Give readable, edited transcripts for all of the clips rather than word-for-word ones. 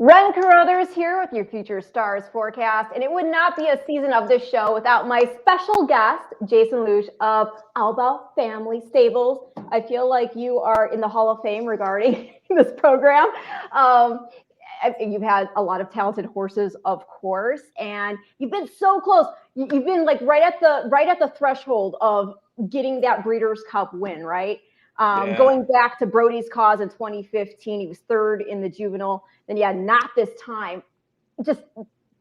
Ren Carothers here with your Future Stars forecast, and it would not be a season of this show without my special guest, Jason Loutsch of Albaugh Family Stables. I feel like you are in the Hall of Fame regarding this program. You've had a lot of talented horses, of course, and you've been so close. You've been like right at the threshold of getting that Breeders' Cup win, right? Going back to Brody's Cause in 2015, he was third in the juvenile. Then not this time. Just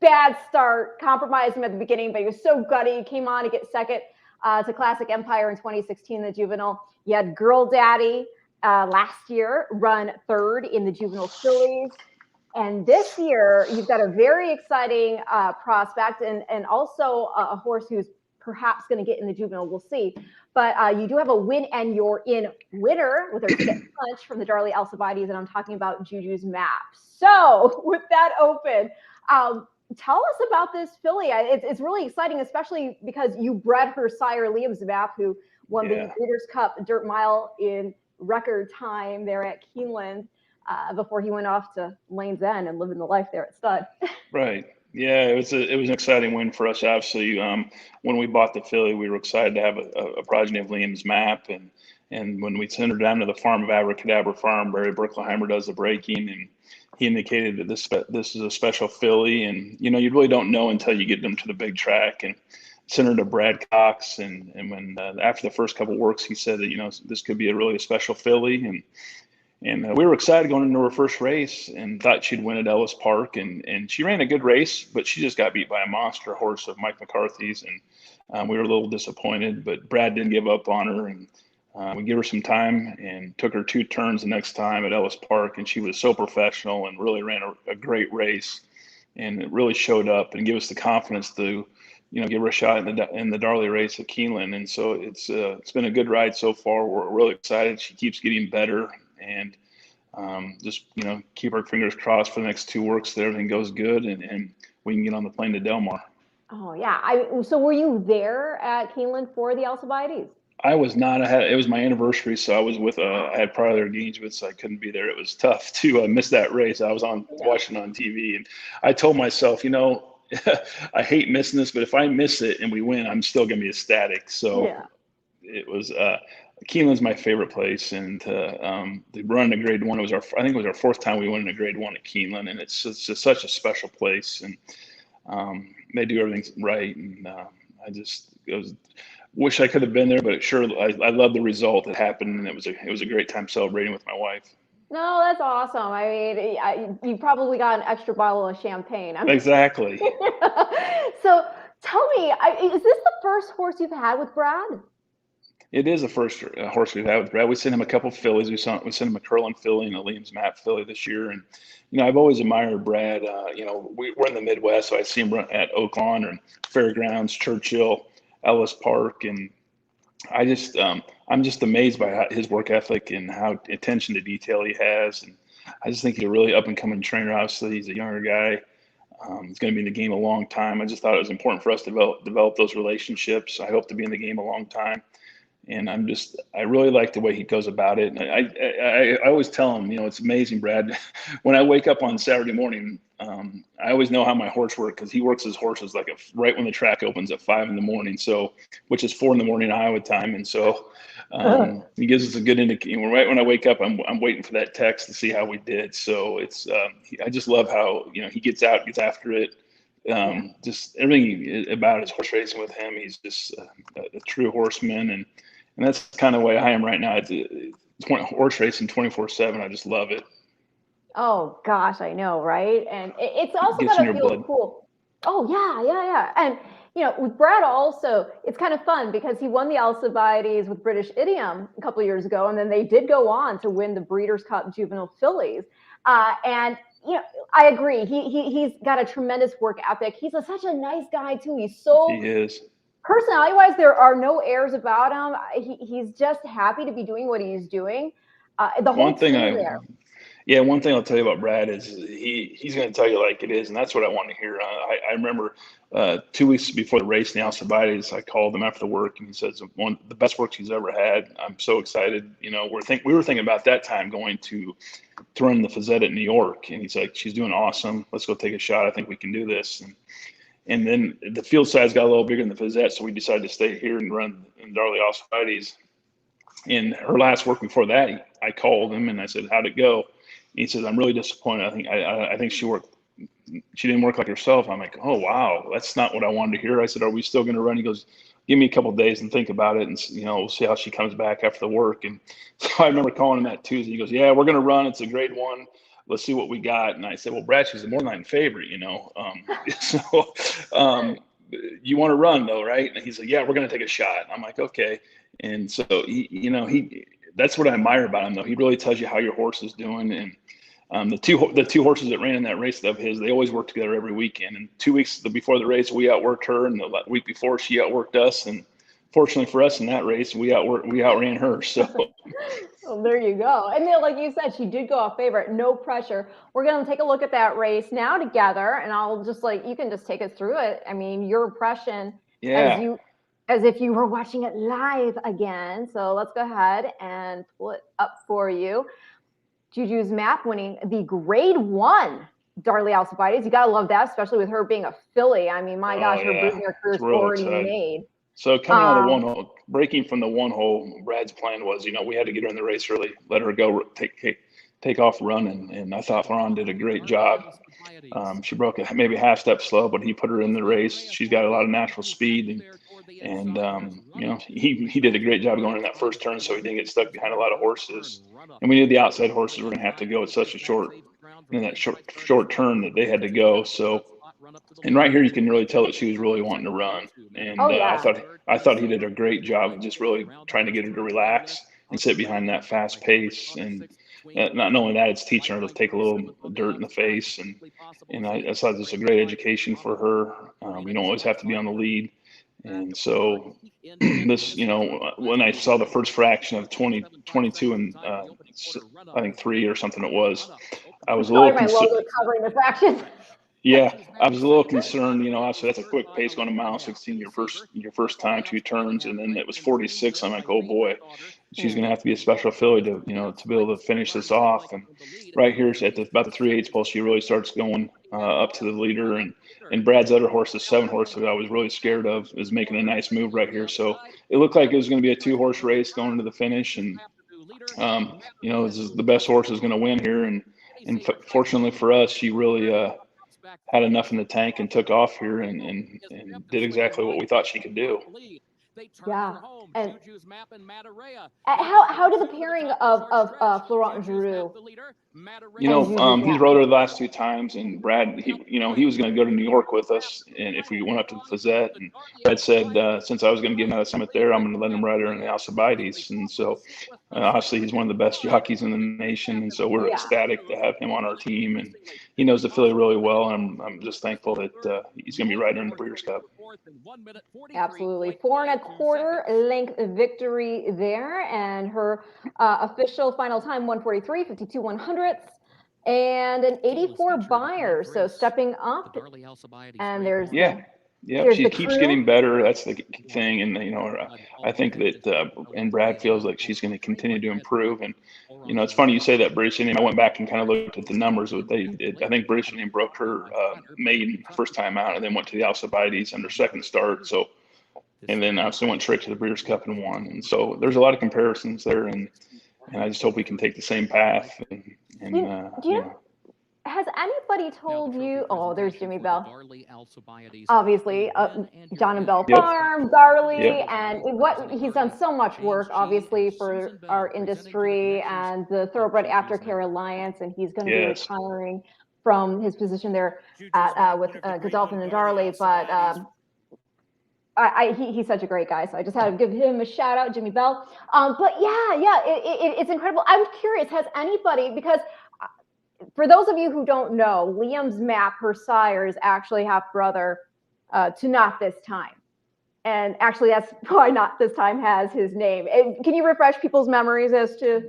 bad start, compromised him at the beginning, but he was so gutty. He came on to get second to Classic Empire in 2016, the juvenile. You had Girl Daddy last year, run third in the Juvenile Fillies. And this year, you've got a very exciting prospect and also a horse who's perhaps going to get in the juvenile. We'll see. But you do have a win and you're in winner with a punch from the Darley Alcibiades, and I'm talking about Juju's Map. So with that open, tell us about this filly. It's really exciting, especially because you bred her sire Liam's Map, who won the Breeders' Cup Dirt Mile in record time there at Keeneland before he went off to Lane's End and living the life there at Stud. Right. Yeah, it was an exciting win for us. Obviously, when we bought the filly, we were excited to have a progeny of Liam's Map, and when we sent her down to the farm of Abracadabra Farm, Barry Berkelheimer does the breaking, and he indicated that this is a special filly, and you really don't know until you get them to the big track. And sent her to Brad Cox, and when after the first couple of works, he said that this could be a special filly, and we were excited going into her first race and thought she'd win at Ellis Park. And she ran a good race, but she just got beat by a monster horse of Mike McCarthy's. And we were a little disappointed, but Brad didn't give up on her. And we gave her some time and took her 2 turns the next time at Ellis Park. And she was so professional and really ran a great race. And it really showed up and gave us the confidence to, give her a shot in the Darley race at Keeneland. And so it's been a good ride so far. We're really excited. She keeps getting better. And just keep our fingers crossed for the next 2 works that everything goes good and we can get on the plane to Del Mar. Oh yeah. So were you there at Keeneland for the Alcibiades? I was not. It was my anniversary, so I was with. I had prior engagements, so I couldn't be there. It was tough to miss that race. I was watching on TV, and I told myself, I hate missing this, but if I miss it and we win, I'm still gonna be ecstatic. So it was. Keeneland's my favorite place, and the run to Grade 1. I think it was our 4th time we went into Grade 1 at Keeneland, and it's just such a special place, and they do everything right. And wish I could have been there, but sure, I love the result that happened, and it was a great time celebrating with my wife. No, that's awesome. I mean, you probably got an extra bottle of champagne. Exactly. So tell me, is this the first horse you've had with Brad? It is the first horse we've had with Brad. We sent him a couple of fillies. We sent him a Curlin filly and a Liam's Map filly this year. And, I've always admired Brad. We're in the Midwest, so I see him run at Oaklawn and Fairgrounds, Churchill, Ellis Park. And I'm just amazed by his work ethic and how attention to detail he has. And I just think he's a really up and coming trainer. Obviously, he's a younger guy. He's going to be in the game a long time. I just thought it was important for us to develop those relationships. I hope to be in the game a long time. And I really like the way he goes about it. And I always tell him, it's amazing, Brad. When I wake up on Saturday morning, I always know how my horse works because he works his horses right when the track opens at 5 a.m. So, which is 4 a.m. Iowa time. And so he gives us a good indication. Right when I wake up, I'm waiting for that text to see how we did. So I just love how, he gets out, gets after it. Just everything about his horse racing with him. He's just a true horseman. And that's kind of the way I am right now. It's horse racing 24/7. I just love it. Oh gosh, I know, right? And it's also gonna feel cool. Oh yeah. And with Brad also, it's kind of fun because he won the Alcibiades with British Idiom a couple of years ago, and then they did go on to win the Breeders' Cup Juvenile Fillies. And I agree. He's got a tremendous work ethic. He's such a nice guy too. He is. Personality-wise, there are no airs about him. He's just happy to be doing what he's doing. The whole thing there. Yeah, one thing I'll tell you about Brad is he's going to tell you like it is, and that's what I want to hear. I remember 2 weeks before the race in the Alcibiades, I called him after work, and he says the best work he's ever had. I'm so excited. You know, we were thinking about that time going to run the Fazette at New York, and he's like, she's doing awesome. Let's go take a shot. I think we can do this. And then the field size got a little bigger than the Fazette, so we decided to stay here and run in Darley Alcibiades. And her last work before that, I called him and I said, "How'd it go?" He says, "I'm really disappointed. I think she didn't work like herself." I'm like, "Oh, wow, that's not what I wanted to hear." I said, "Are we still going to run?" He goes, "Give me a couple of days and think about it, and we'll see how she comes back after the work." And so I remember calling him that Tuesday. He goes, "Yeah, we're going to run. It's a grade one. Let's see what we got." And I said, "Well, Brad, she's a morning favorite, so you want to run though, right?" And he's like, "Yeah, we're going to take a shot." I'm like, "Okay." And so he that's what I admire about him, though. He really tells you how your horse is doing. And the two horses that ran in that race of his, they always work together every weekend. And 2 weeks before the race, we outworked her, and the week before, she outworked us. And fortunately for us in that race, we outran her. So. Well, there you go. And then, like you said, she did go off favorite. No pressure. We're going to take a look at that race now together, and I'll just you can just take us through it. I mean, your impression as if you were watching it live again. So let's go ahead and pull it up for you. Juju's map winning the grade one Darley Alcibiades. You got to love that, especially with her being a filly. I mean, my gosh, her breeding career is already made. So coming out of the one hole, breaking from the one hole, Brad's plan was, we had to get her in the race early, let her go, take off running. And I thought Ron did a great job. She broke it maybe half step slow, but he put her in the race. She's got a lot of natural speed, and he did a great job going in that first turn, so he didn't get stuck behind a lot of horses. And we knew the outside horses were going to have to go at such a short turn that they had to go. So, and right here you can really tell that she was really wanting to run. And I thought he did a great job of just really trying to get her to relax and sit behind that fast pace. And not only that, it's teaching her to take a little dirt in the face. And I thought this was a great education for her. You don't always have to be on the lead. And so this, when I saw the first fraction of 2022 and I think 3 or something it was, I was a little concerned. Covering the fractions. Yeah, I was a little concerned. Obviously that's a quick pace going to mile 16 your first time, 2 turns, and then it was 46. I'm like, oh boy, she's going to have to be a special filly to to be able to finish this off. And right here at about the 3/8 pole, she really starts going up to the leader, and Brad's other horse, the 7 horse that I was really scared of, is making a nice move right here. So it looked like it was going to be a 2-horse race going into the finish, and this is the best horse is going to win here. And fortunately for us, she really had enough in the tank and took off here and did exactly what we thought she could do. Yeah. And how did the pairing of Florent and Juju? He's rode her the last 2 times, and Brad, he was going to go to New York with us, and if we went up to the Fazette, and Brad said, since I was going to get him out of Summit there, I'm going to let him ride her in the Alcibiades. And so obviously he's one of the best jockeys in the nation, and so we're ecstatic to have him on our team, and he knows the filly really well, and I'm just thankful that he's going to be riding her in the Breeders' Cup. Absolutely. 4 1/4 length victory there, and her official final time 1:43, 52 100ths, and an 84 buyer. So stepping up, and there's she keeps getting better. That's the thing, and I think that and Brad feels like she's going to continue to improve. And it's funny you say that, British Indian. I went back and kind of looked at the numbers. What they did, I think British Indian broke her maiden first time out, and then went to the Alcibiades on her second start. So, and then obviously went straight to the Breeders' Cup and won. And so there's a lot of comparisons there, and I just hope we can take the same path. Has anybody told you? Oh, there's Jimmy Bell. Obviously, John and Bell Farm, Darley, and he's done so much work, obviously, for our industry and the Thoroughbred Aftercare Alliance, and he's going to be retiring from his position there with Godolphin and Darley. But he's such a great guy, so I just had to give him a shout out, Jimmy Bell. But it's incredible. I'm curious, has anybody, because for those of you who don't know, Liam's map, her sire, is actually half brother to Not This Time. And actually, that's why Not This Time has his name. And can you refresh people's memories as to?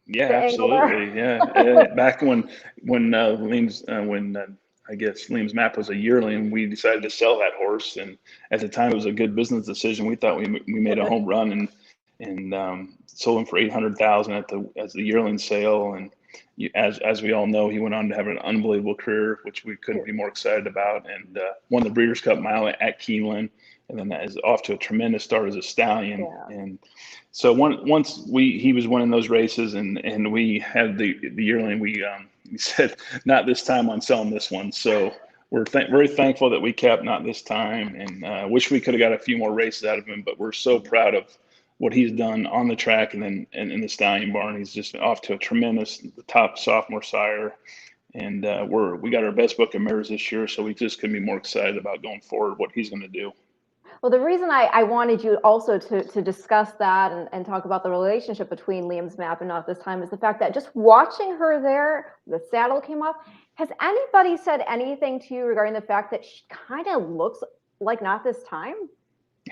Yeah, the angle there. absolutely. Yeah, back when I guess Liam's Map was a yearling, we decided to sell that horse, and at the time it was a good business decision. We thought we made a home run and sold him for 800,000 as the yearling sale. And as we all know, he went on to have an unbelievable career, which we couldn't be more excited about, and won the Breeders' Cup Mile at Keeneland, and then that is off to a tremendous start as a stallion. Yeah. And so once he was winning those races, and we had the yearling, we said not this time on selling this one. So we're very thankful that we kept not this time, and wish we could have got a few more races out of him. But we're so proud of what he's done on the track and then in the stallion barn. He's just off to a tremendous top sophomore sire, and we got our best book of mares this year, so we just couldn't be more excited about going forward what he's going to do. Well, the reason I wanted you also to discuss that and talk about the relationship between Liam's Map and Not This Time is the fact that just watching her there, the saddle came off. Has anybody said anything to you regarding the fact that she kind of looks like Not This Time?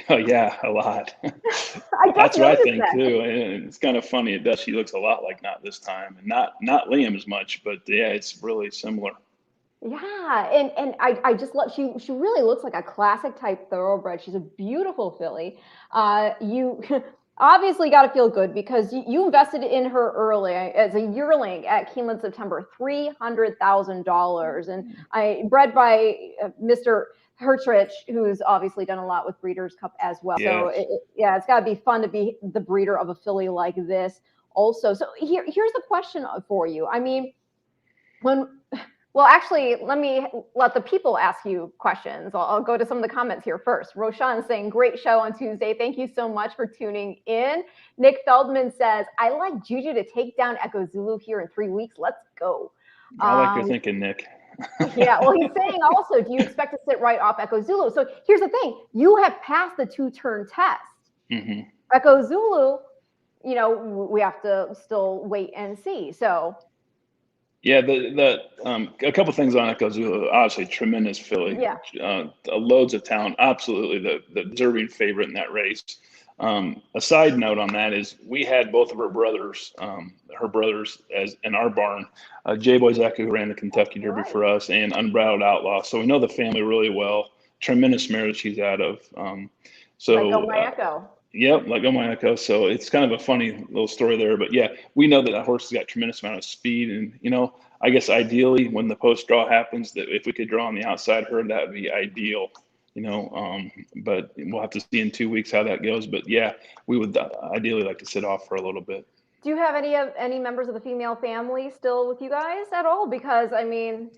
Oh yeah, a lot. That's what I think too. And it's kind of funny. It does. She looks a lot like Not This Time, and not Liam as much, but yeah, it's really similar. Yeah, and I just love, she really looks like a classic type thoroughbred. She's a beautiful filly. You obviously got to feel good because you invested in her early as a yearling at Keeneland September, $300,000, and bred by Mr. Hertrich, who's obviously done a lot with Breeders' Cup as well. Yeah. So it's got to be fun to be the breeder of a filly like this also. So here's the question for you. I mean, well, actually, let the people ask you questions. I'll go to some of the comments here first. Roshan saying, great show on Tuesday. Thank you so much for tuning in. Nick Feldman says, I like Juju to take down Echo Zulu here in 3 weeks. Let's go. I like your thinking, Nick. Yeah, well, he's saying also, do you expect to sit right off Echo Zulu? So here's the thing. You have passed the 2-turn test. Mm-hmm. Echo Zulu, we have to still wait and see. So... Yeah, a couple things on Echo Zulu. Obviously, tremendous filly. Yeah. Loads of talent. Absolutely, the deserving favorite in that race. A side note on that is we had both of her brothers as in our barn. J-Boy's Echo, who ran the Kentucky Derby for us, and Unbridled Outlaw. So we know the family really well. Tremendous mare that she's out of. Like Echo. Yep, like my Echo. So it's kind of a funny little story there. But yeah, we know that horse has got tremendous amount of speed. And, I guess ideally when the post draw happens, that if we could draw on the outside her, that would be ideal, but we'll have to see in 2 weeks how that goes. But yeah, we would ideally like to sit off for a little bit. Do you have any members of the female family still with you guys at all? Because, I mean...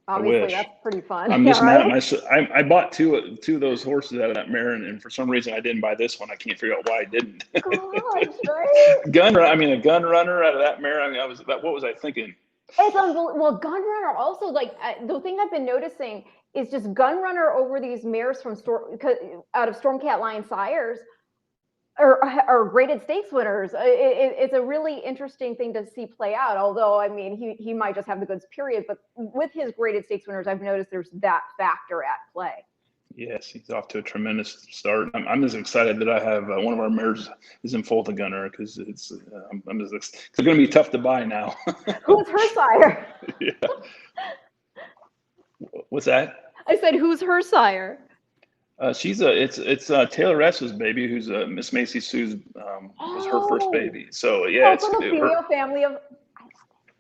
Obviously, that's pretty fun. I'm just mad at myself. I bought two of those horses out of that mare, and for some reason I didn't buy this one. I can't figure out why I didn't. Gosh, right? A gun runner out of that mare. What was I thinking? It's unbelievable. Well, gun runner also, like, the thing I've been noticing is just gun runner over these mares out of Stormcat Lion sires are graded stakes winners. It's a really interesting thing to see play out. Although, I mean, he might just have the goods, period. But with his graded stakes winners, I've noticed there's that factor at play. Yes, he's off to a tremendous start. I'm as excited that I have one of our mares is in full to gunner because it's going to be tough to buy now. Who's her sire? Yeah. What's that? I said, who's her sire? It's Taylor S's baby, who's Miss Macy Sue's was her first baby. So yeah, it's the female family of.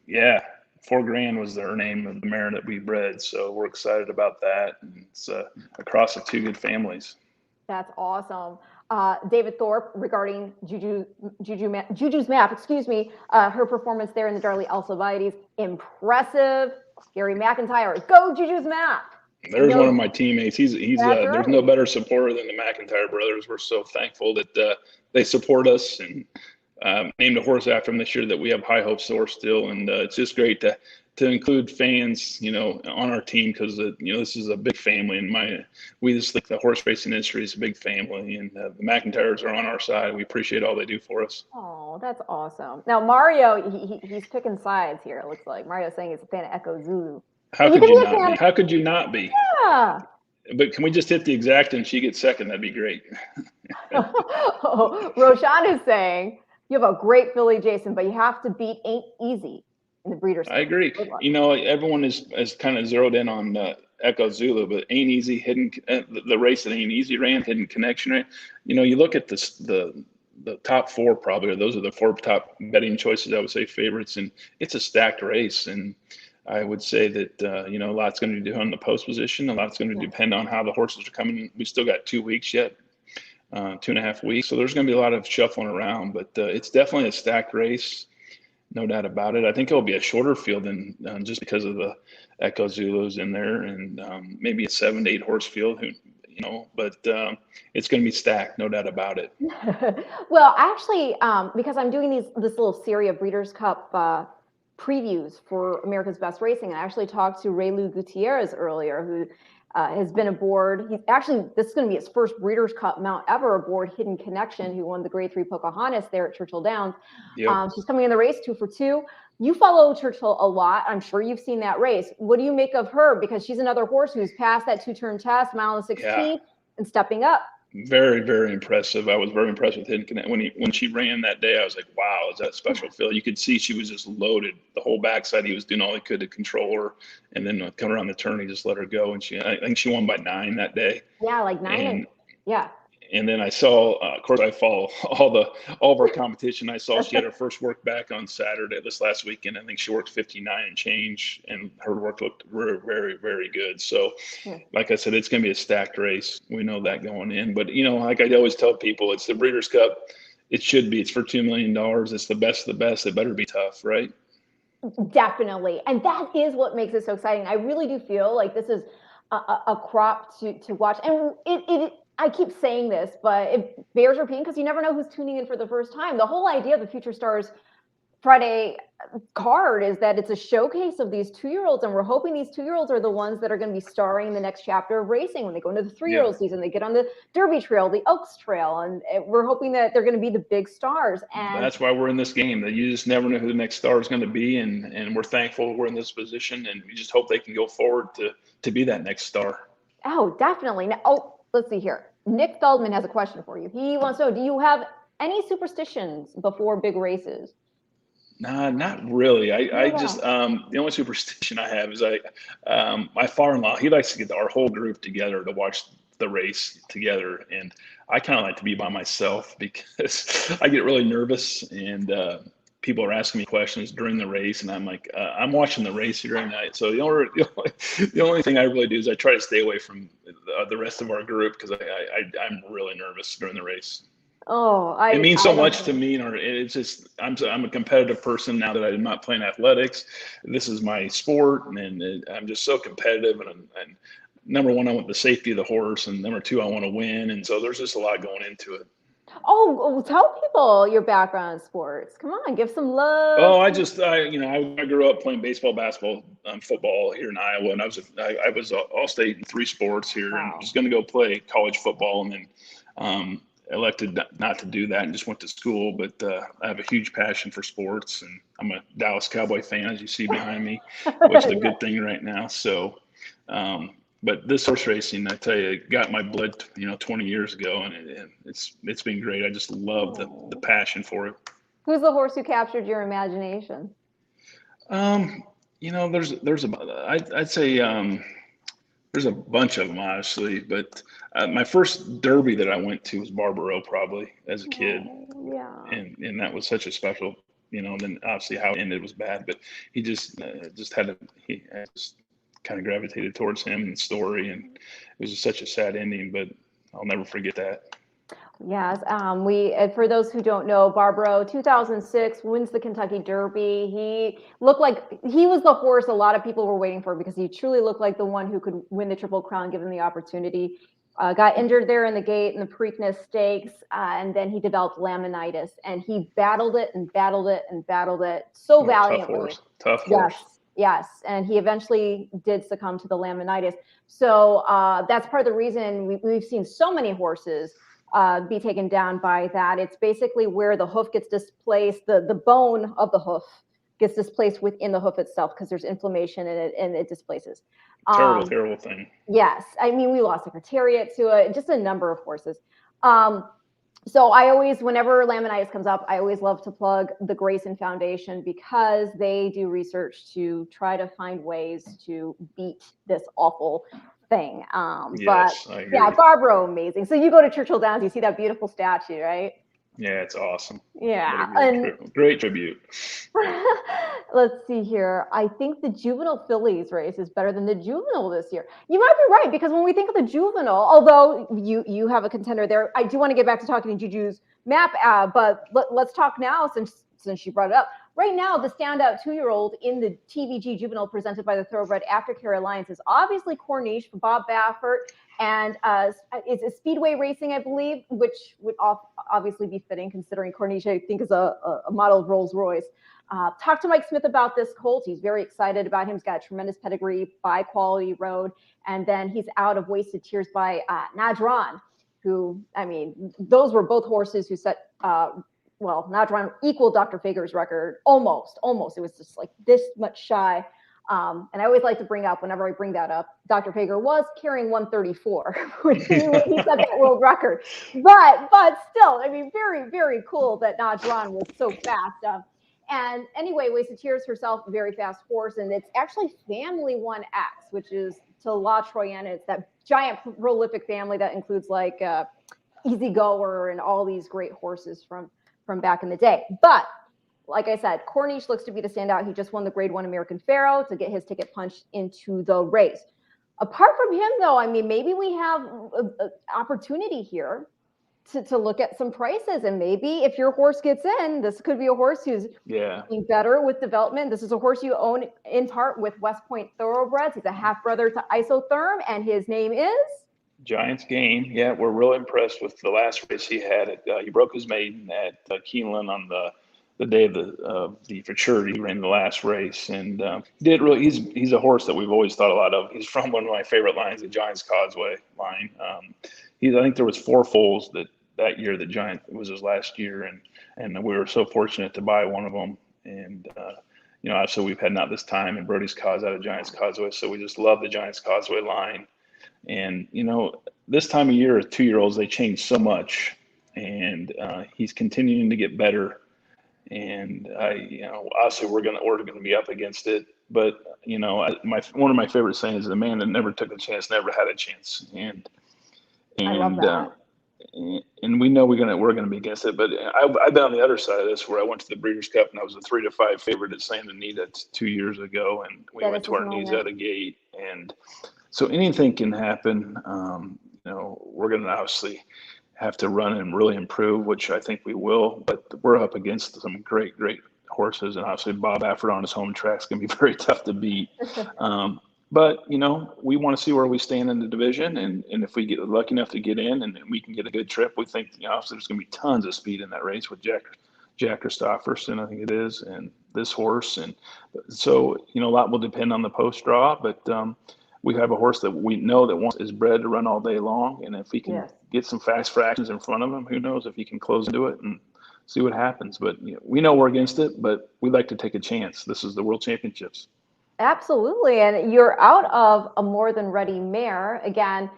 Yeah, $4,000 was her name of the mare that we bred. So we're excited about that. And it's across the two good families. That's awesome. David Thorpe regarding Juju's Map. Excuse me. Her performance there in the Darley Alcibiades, impressive. Gary McIntyre, go Juju's Map. There's one of my teammates. He's right. There's no better supporter than the McIntyre brothers. We're so thankful that they support us and named a horse after him this year that we have high hopes for still. And it's just great to include fans, on our team because this is a big family. And we just think the horse racing industry is a big family, and the McIntyres are on our side. We appreciate all they do for us. Oh, that's awesome. Now Mario, he's picking sides here. It looks like Mario's saying he's a fan of Echo Zulu. How could you not be? How could you not be? Yeah. But can we just hit the exact and she gets second? That'd be great. Roshan is saying, You have a great filly, Jason, but you have to beat Ain't Easy in the Breeders' Cup. I agree. Everyone is kind of zeroed in on Echo Zulu, but Ain't Easy, the race that Ain't Easy ran, Hidden Connection ran. You look at the top four probably, or those are the four top betting choices, I would say, favorites, and it's a stacked race. And I would say that, a lot's going to be done on the post position. A lot's going to depend on how the horses are coming. We still got 2 weeks yet, 2.5 weeks. So there's going to be a lot of shuffling around, but it's definitely a stacked race. No doubt about it. I think it'll be a shorter field than just because of the Echo Zulus in there, and maybe a 7 to 8 horse field, but it's going to be stacked, no doubt about it. Well, actually, because I'm doing this little series of Breeders' Cup previews for America's Best Racing, and I actually talked to Raylu Gutierrez earlier, who has been aboard. This is going to be his first Breeders' Cup mount ever aboard Hidden Connection, who won the Grade 3 Pocahontas there at Churchill Downs. Yep. She's coming in the race 2 for 2. You follow Churchill a lot. I'm sure you've seen that race. What do you make of her? Because she's another horse who's passed that 2-turn test, mile and 16th, and stepping up. Very, very impressive. I was very impressed with Hidden Connect. When she ran that day, I was like, wow, is that special fill? You could see she was just loaded. The whole backside, he was doing all he could to control her. And then coming around the turn, he just let her go. And I think she won by 9 that day. Yeah, like 9. And then I saw, of course, I follow all of our competition. I saw she had her first work back on Saturday, this last weekend. I think she worked 59 and change, and her work looked very, very, very good. So, like I said, it's going to be a stacked race. We know that going in. But, like I always tell people, it's the Breeders' Cup. It should be. It's for $2 million. It's the best of the best. It better be tough, right? Definitely. And that is what makes it so exciting. I really do feel like this is a crop to watch. And I keep saying this, but it bears repeating because you never know who's tuning in for the first time. The whole idea of the Future Stars Friday card is that it's a showcase of these 2-year-olds, and we're hoping these 2-year-olds are the ones that are going to be starring in the next chapter of racing. When they go into the 3-year-old season, they get on the Derby Trail, the Oaks Trail, and we're hoping that they're going to be the big stars. And that's why we're in this game. That you just never know who the next star is going to be, and we're thankful we're in this position, and we just hope they can go forward to be that next star. Oh, definitely. Now, let's see here. Nick Feldman has a question for you. He wants to know, do you have any superstitions before big races? Nah, not really. I just the only superstition I have is my father-in-law, he likes to get our whole group together to watch the race together, and I kind of like to be by myself because I get really nervous, and people are asking me questions during the race, and I'm like, I'm watching the race here tonight. So the only thing I really do is I try to stay away from the rest of our group because I'm really nervous during the race. Oh, it means so much to me. It's just I'm a competitive person now that I'm not playing athletics. This is my sport, and I'm just so competitive. And number one, I want the safety of the horse, and number two, I want to win. And so there's just a lot going into it. Oh, tell people your background in sports. Come on, give some love. Oh, I grew up playing baseball, basketball, football here in Iowa, and I was all-state in 3 sports here. Wow. And I was going to go play college football, and then elected not to do that and just went to school. But I have a huge passion for sports, and I'm a Dallas Cowboy fan, as you see behind me, which is a good thing right now. So, but this horse racing, I tell you, it got my blood, 20 years ago, and it's been great. I just love the passion for it. Who's the horse who captured your imagination? I'd say there's a bunch of them, honestly, but my first Derby that I went to was Barbaro, probably as a kid. Yeah. And that was such a special, then obviously how it ended was bad, but he just kind of gravitated towards him and the story, and it was just such a sad ending, but I'll never forget that. Yes, for those who don't know, Barbaro, 2006, wins the Kentucky Derby. He looked like he was the horse a lot of people were waiting for because he truly looked like the one who could win the Triple Crown given the opportunity. Got injured there in the gate in the Preakness Stakes, and then he developed laminitis, and he battled it and battled it and battled it so valiantly. Tough horse. Yes, and he eventually did succumb to the laminitis. So that's part of the reason we've seen so many horses be taken down by that. It's basically where the hoof gets displaced, the bone of the hoof gets displaced within the hoof itself because there's inflammation in it and it displaces. Terrible thing. Yes. I mean, we lost Secretariat to it, just a number of horses. So I always, whenever Laminitis comes up, I always love to plug the Grayson Foundation because they do research to try to find ways to beat this awful thing. But Yes, I yeah, agree. Barbaro, amazing. So you go to Churchill Downs, you see that beautiful statue, right? Yeah, it's awesome. What a Yeah, great and great tribute. let's see here. I think the Juvenile Fillies race is better than the Juvenile this year. You might be right because when we think of the Juvenile, although you have a contender there, I do want to get back to talking to Juju's map, but let's talk now since you brought it up. Right now, the standout 2-year-old in the TVG Juvenile presented by the Thoroughbred Aftercare Alliance is obviously Corniche for Bob Baffert, and it's a Speedway Racing, I believe, which would obviously be fitting considering Corniche, I think, is a model of Rolls Royce. Talk to Mike Smith about this colt. He's very excited about him. He's got a tremendous pedigree by Quality Road. And then he's out of Wasted Tears by Nadron, who, I mean, those were both horses who set, Nadron equaled Dr. Fager's record. Almost. It was just like this much shy. And I always like to bring up, whenever I bring that up, Dr. Fager was carrying 134 when he set that world record. But still, I mean, very, very cool that Nadron was so fast. And anyway, Wasted Tears herself, a very fast horse, and it's actually Family 1X, which is to La Troyenne. It's that giant prolific family that includes like Easy Goer and all these great horses from back in the day. But like I said, Corniche looks to be the standout. He just won the Grade 1 American Pharaoh to get his ticket punched into the race. Apart from him, though, I mean, maybe we have an opportunity here to look at some prices, and maybe if your horse gets in, this could be a horse who's getting better with development. This is a horse you own in part with West Point Thoroughbreds. He's a half brother to Isotherm, and his name is Giants Game. Yeah, we're really impressed with the last race he had. He broke his maiden at Keeneland on the day of the futurity. He ran the last race and did really. He's a horse that we've always thought a lot of. He's from one of my favorite lines, the Giants Causeway line. I think there was 4 foals that year. The Giant, it was his last year, and we were so fortunate to buy one of them. And obviously we've had not this time, and Brody's Cause out of Giants Causeway, so we just love the Giants Causeway line. And this time of year, 2-year-olds, they change so much, and he's continuing to get better. And obviously we're gonna be up against it. But one of my favorite sayings is, "The man that never took a chance never had a chance." And I love that. And we know we're gonna be against it. But I've been on the other side of this, where I went to the Breeders' Cup and I was a 3-5 favorite at Santa Anita 2 years ago, and we went to our knees out of gate. And so anything can happen. We're gonna obviously have to run and really improve, which I think we will. But we're up against some great horses, and obviously Bob Baffert on his home track is gonna be very tough to beat. But we want to see where we stand in the division, and if we get lucky enough to get in, and we can get a good trip, we think obviously there's going to be tons of speed in that race with Jack Christopherson, I think it is, and this horse, and so a lot will depend on the post draw, but we have a horse that we know that is bred to run all day long, and if we can get some fast fractions in front of him, who knows if he can close into it and see what happens. But we know we're against it, but we like to take a chance. This is the World Championships. Absolutely. And you're out of a More Than Ready mare. Again,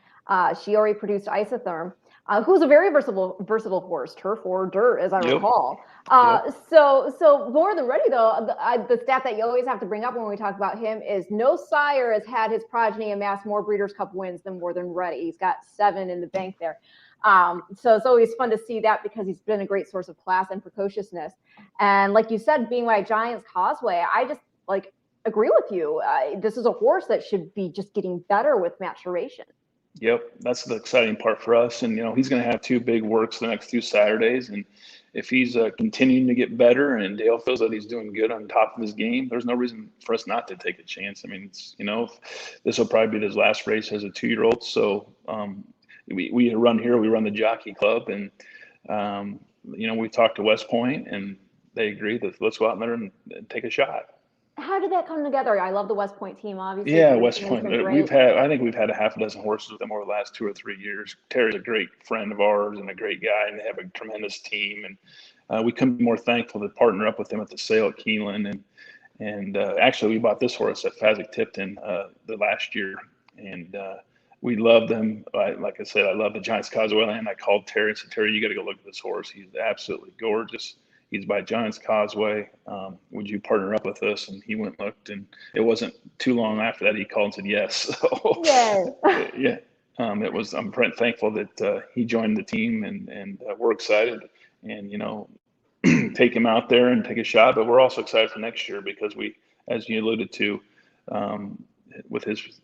she already produced Isotherm, who's a very versatile horse, turf or dirt, as I recall. So More Than Ready, though, the stat that you always have to bring up when we talk about him is no sire has had his progeny amass more Breeders' Cup wins than More Than Ready. He's got 7 in the bank there. So it's always fun to see that because he's been a great source of class and precociousness. And like you said, being by Giants Causeway, I just agree with you. This is a horse that should be just getting better with maturation. Yep, that's the exciting part for us. And he's going to have 2 big works the next 2 Saturdays, and if he's continuing to get better, and Dale feels that he's doing good on top of his game, there's no reason for us not to take a chance. I mean, it's, this will probably be his last race as a 2-year-old. So we run here, we run the Jockey Club, and we talked to West Point, and they agree that let's go out there and take a shot. How did that come together? I love the West Point team, obviously. Yeah, West Point. I think we've had a half a dozen horses with them over the last 2 or 3 years. Terry's a great friend of ours and a great guy, and they have a tremendous team. And we couldn't be more thankful to partner up with them at the sale at Keeneland. And actually, we bought this horse at Fazek Tipton the last year, and we love them. Like I said, I love the Giants Causeway Land. I called Terry and said, Terry, you got to go look at this horse. He's absolutely gorgeous. He's by Giants Causeway. Would you partner up with us? And he went and looked, and it wasn't too long after that he called and said yes. So, yeah. I'm thankful that he joined the team, and we're excited. And take him out there and take a shot. But we're also excited for next year because we, as you alluded to, with his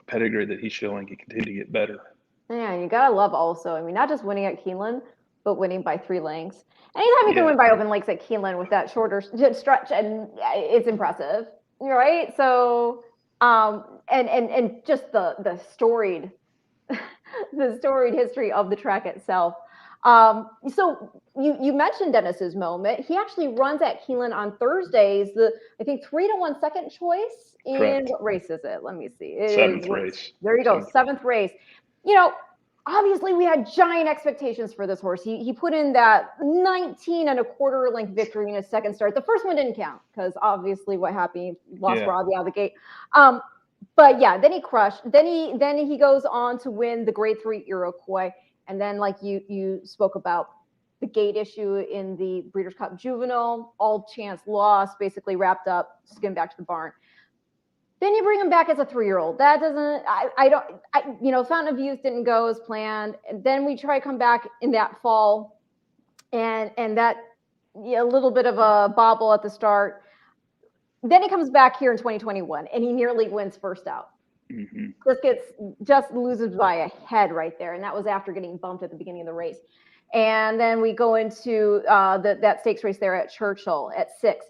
pedigree that he's showing, he continue to get better. Yeah, you gotta love also. I mean, not just winning at Keeneland, but winning by 3 lengths. Anytime you can win by open lengths at Keeneland with that shorter stretch, and it's impressive, right? So, and just the storied, the storied history of the track itself. So you mentioned Dennis's moment. He actually runs at Keeneland on Thursdays. I think 3-1 second choice in Correct. What race is it? Let me see. Seventh race. There you go. Seventh race. Obviously we had giant expectations for this horse. He put in that 19 1/4 length victory in his second start. The first one didn't count because obviously what happened, he lost Robbie out of the gate. But yeah, then he crushed. Then he goes on to win the Grade 3 Iroquois. And then, like you spoke about, the gate issue in the Breeders' Cup Juvenile, all chance lost, basically wrapped up, skimmed back to the barn. Then you bring him back as a 3-year-old. That doesn't, Fountain of Youth didn't go as planned. And then we try to come back in that fall, and that a little bit of a bobble at the start. Then he comes back here in 2021, and he nearly wins first out. Mm-hmm. Just loses by a head right there, and that was after getting bumped at the beginning of the race. And then we go into that stakes race there at Churchill at 6.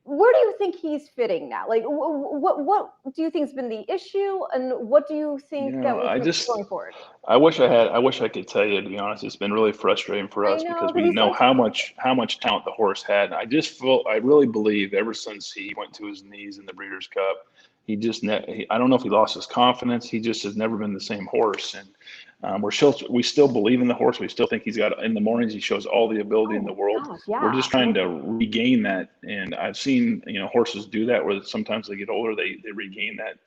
Where do you think he's fitting now? Like, what do you think's been the issue, and what do you think that we going forward? I wish I could tell you, to be honest. It's been really frustrating for us because we know how much talent the horse had. I really believe ever since he went to his knees in the Breeders' Cup, I don't know if he lost his confidence. He just has never been the same horse. And we still believe in the horse. We still think he's got, in the mornings, he shows all the ability in the world. We're just trying to regain that. And I've seen, horses do that where sometimes they get older, they regain that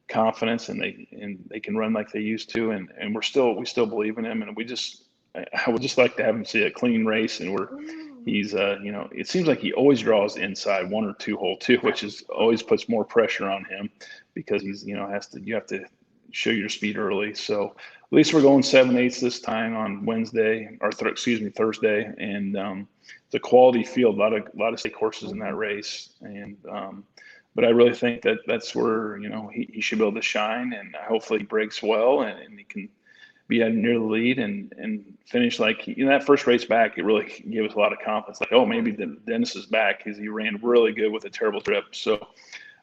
confidence and they can run like they used to. And we still believe in him. And I would just like to have him see a clean race. And he's, it seems like he always draws inside 1 or 2 hole 2, which always puts more pressure on him because he's, you have to show your speed early. So at least we're going 7/8 this time on Thursday. And the quality field, a lot of stake horses in that race. And, but I really think that's where, he should be able to shine, and hopefully he breaks well and he can be near the lead and finish like, that first race back, it really gave us a lot of confidence. Like, oh, maybe Dennis is back because he ran really good with a terrible trip. So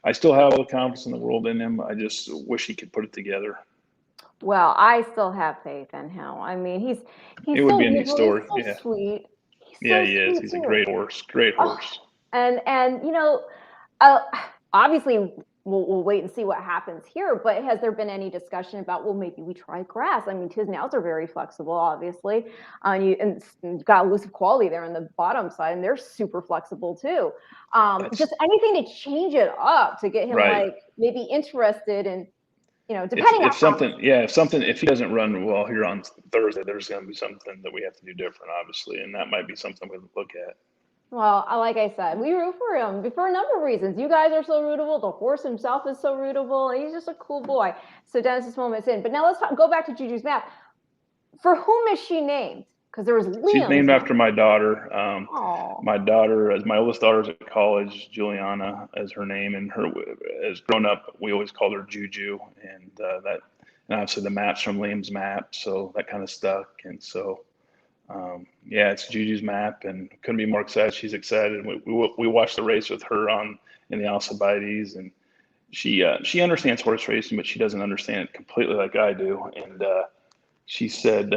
I still have all the confidence in the world in him. I just wish he could put it together. Well, I still have faith in him. I mean, he's it would be a neat story. He's so sweet. He is. He's a great horse. Great horse. And obviously we'll wait and see what happens here. But has there been any discussion about, well, maybe we try grass? I mean, Tisnauds are very flexible, obviously. And you've got elusive quality there on the bottom side, and they're super flexible too. Just anything to change it up to get him maybe interested in, depending on if he doesn't run well here on Thursday, there's going to be something that we have to do different, obviously, and that might be something we look at. Well, like I said, we root for him for a number of reasons. You guys are so rootable. The horse himself is so rootable. And he's just a cool boy. So Dennis's moment's in. But now let's go back to Juju's map. For whom is she named? Because there was Liam. She's named after my daughter. My daughter, as my oldest daughter's at college, Juliana is her name. And as grown up, we always called her Juju. And obviously the map's from Liam's map. So that kind of stuck. And so, it's Juju's map, and couldn't be more excited. She's excited. We watched the race with her in the Alcibiades, and she understands horse racing, but she doesn't understand it completely like I do. And she said,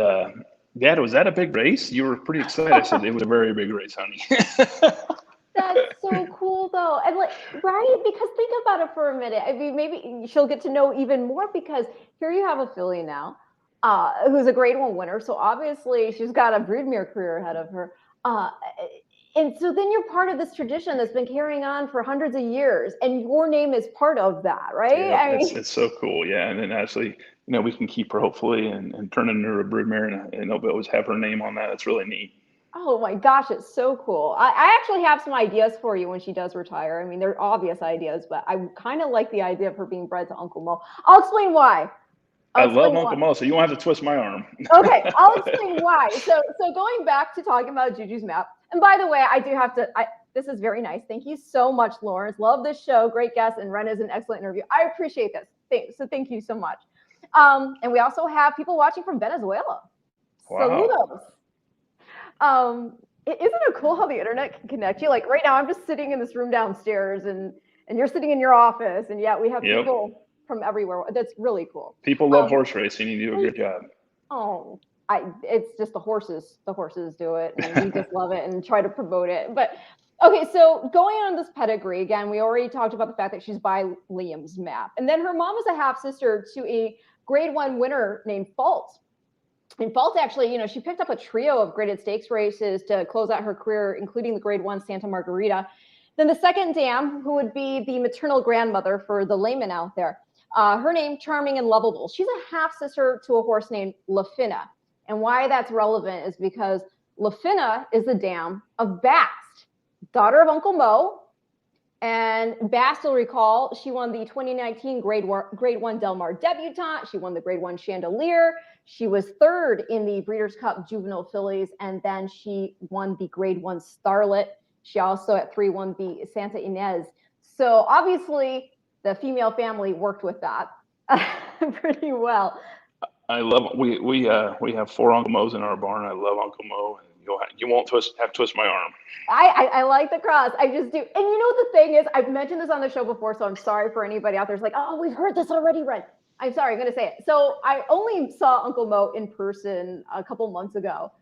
"Dad, was that a big race? You were pretty excited." I said, "It was a very big race, honey." That's so cool, though, and right? Because think about it for a minute. I mean, maybe she'll get to know even more because here you have a filly now. Who's a Grade 1 winner. So obviously she's got a broodmare career ahead of her. And so then you're part of this tradition that's been carrying on for hundreds of years, and your name is part of that, right? Yeah, it's so cool. Yeah. And then actually we can keep her hopefully and turn into a broodmare, and they'll always have her name on that. It's really neat. Oh my gosh, it's so cool. I actually have some ideas for you when she does retire. I mean, they're obvious ideas, but I kind of like the idea of her being bred to Uncle Mo. I'll explain why. I love Uncle Mo, so you won't have to twist my arm. Okay, I'll explain why. So going back to talking about Juju's map, and by the way, I do have to, this is very nice. Thank you so much, Lawrence. Love this show. Great guest, and Ren is an excellent interview. I appreciate this. So thank you so much. And we also have people watching from Venezuela. Wow. Saludos. Isn't it cool how the internet can connect you? Like right now, I'm just sitting in this room downstairs, and you're sitting in your office, and yet we have people from everywhere. That's really cool. People love horse racing. You do a good job. Oh, it's just the horses. The horses do it, and we just love it and try to promote it. But okay, so going on this pedigree again, we already talked about the fact that she's by Liam's map, and then her mom is a half sister to a Grade 1 winner named Fault. And Fault actually, she picked up a trio of graded stakes races to close out her career, including the Grade 1 Santa Margarita. Then the second dam, who would be the maternal grandmother for the layman out there, her name, Charming and Lovable. She's a half sister to a horse named Lafina. And why that's relevant is because Lafina is the dam of Bast, daughter of Uncle Mo. And Bast, you'll recall, she won the 2019 Grade 1 Del Mar debutante. She won the Grade 1 Chandelier. She was third in the Breeders' Cup Juvenile Fillies, and then she won the Grade 1 Starlet. She also at 3 won the Santa Ynez. So obviously, the female family worked with that pretty well. I love we have 4 Uncle Mo's in our barn. I love Uncle Mo. You won't have to twist my arm. I like the cross. I just do. And the thing is, I've mentioned this on the show before, so I'm sorry for anybody out there who's like, oh, we've heard this already, Ren. I'm sorry, I'm going to say it. So I only saw Uncle Mo in person a couple months ago.